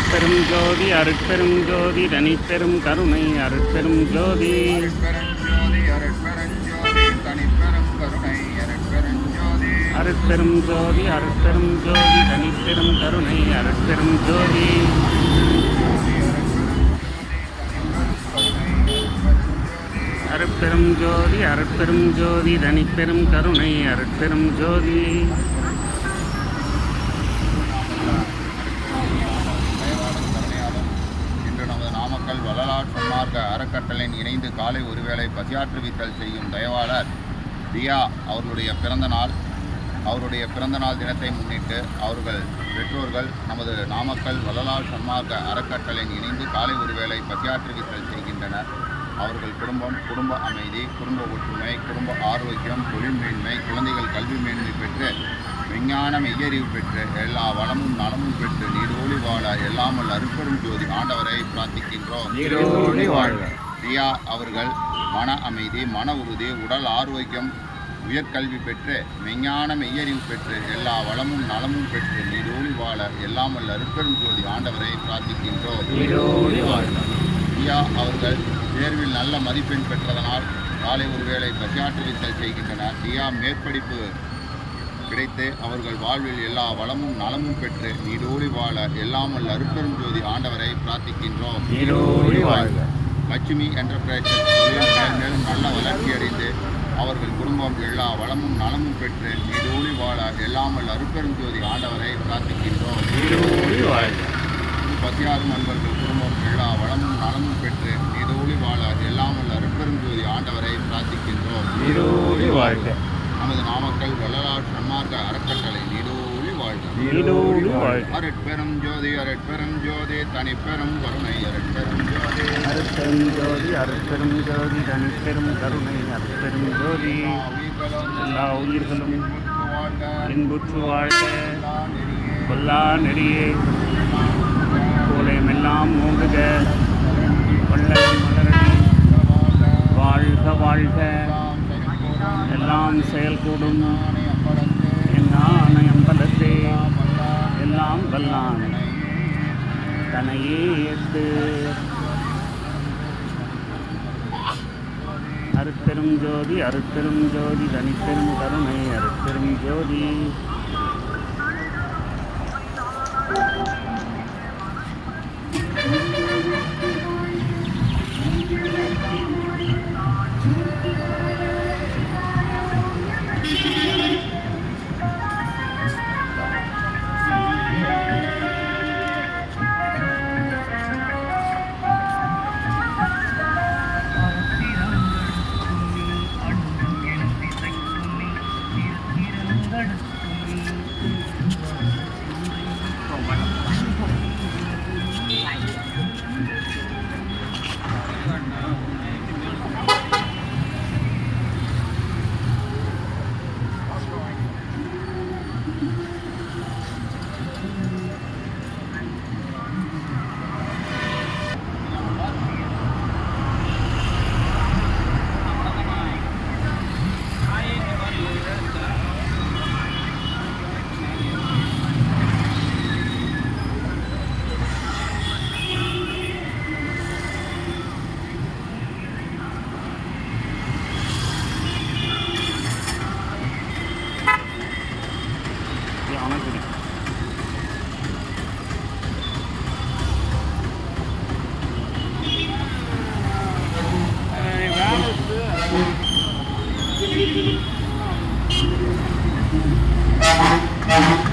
அருட்பெரும் ஜோதி அருட்பெரும் ஜோதி தனிப்பெரும் கருணை அருட்பெரும் ஜோதி அருட்பெரும் ஜோதி அருட்பெரும் ஜோதி தனிப்பெரும் கருணை அருட்பெரும் ஜோதி அருட்பெரும் ஜோதி அருட்பெரும் ஜோதி தனிப்பெரும் கருணை அருட்பெரும் ஜோதி நாமக்கல் வள்ளலார் சன்மார்க்க அறக்கட்டளையின் இணைந்து காலை ஒருவேளை பசியாற்றுவித்தல் செய்யும் தயவாளர் தியா அவர்களுடைய பிறந்தநாள் தினத்தை முன்னிட்டு அவர்கள் பெற்றோர்கள் நமது நாமக்கல் வள்ளலார் சன்மார்க்க அறக்கட்டளையின் இணைந்து காலை ஒருவேளை பசியாற்றுவித்தல் செய்கின்றனர். அவர்கள் குடும்ப அமைதி, குடும்ப ஒற்றுமை, குடும்ப ஆரோக்கியம், தொழில் மேன்மை, குழந்தைகள் கல்வி மேன்மை பெற்று விஞ்ஞான மெய்யறிவு பெற்று எல்லா வளமும் நலமும் பெற்று நீடோழி வாழ எல்லாமல் அருட்பெரும் ஜோதி ஆண்டவரை பிரார்த்திக்கின்றோம். தியா அவர்கள் மன அமைதி, மன உறுதி, உடல் ஆரோக்கியம், உயர்கல்வி பெற்று விஞ்ஞான மெய்யறிவு பெற்று எல்லா வளமும் நலமும் பெற்று நீடோழி வாழ எல்லாமல் அருட்பெரும் ஜோதி ஆண்டவரை பிரார்த்திக்கின்றோம். தியா அவர்கள் தேர்வில் நல்ல மதிப்பெண் பெற்றதனால் காலை ஒருவேளை பசியாற்றுவித்தல் செய்கின்றனர். தியா மேற்படிப்பு கிடைத்து அவர்கள் வாழ்வில் எல்லா வளமும் நலமும் பெற்று நீடோழி வாழ எல்லாமல் அருட்பெரும் ஜோதி ஆண்டவரை பிரார்த்திக்கின்றோம். லட்சுமி என்டர்பிரைசஸ் தொழில் மேலும் நல்ல வளர்ச்சியடைந்து அவர்கள் குடும்பம் எல்லா வளமும் நலமும் பெற்று நீடோழி வாழ எல்லாமல் அருட்பெரும் ஜோதி ஆண்டவரை பிரார்த்திக்கின்றோம். 36 நண்பர்கள் குடும்பம் எல்லா வளமும் நலமும் பெற்று நீடோழி வாழ எல்லாமல் அருட்பெரும் ஜோதி ஆண்டவரை பிரார்த்திக்கின்றோம். நமது நாமக்கல் வள்ளலார் சன்மார்க்க அறக்கட்டளை நீடோழி வாழ்க. அருட்பெரும் ஜோதி அருட்பெரும் ஜோதி தனிப்பெரும் கருணை அருட்பெரும் ஜோதி அருட்பெரும் ஜோதி அருட்பெரும் ஜோதி தனிப்பெரும் கருணை அருட்பெரும் ஜோதி எல்லா உயிர்களும் இன்புற்று வாழ்க. கொல்லா நெறியே கோலமெல்லாம் மூடுக வள்ளல் மலரடி வாழ்க வாழ்க. எல்லாம் செயல்கூடும் என்னான அம்பலத்தே எல்லாம் வல்லான் தனையே எட்டு. அருட்பெரும் ஜோதி அருட்பெரும் ஜோதி தனிப்பெரும் கருணை அருட்பெரும் ஜோதி Thank you.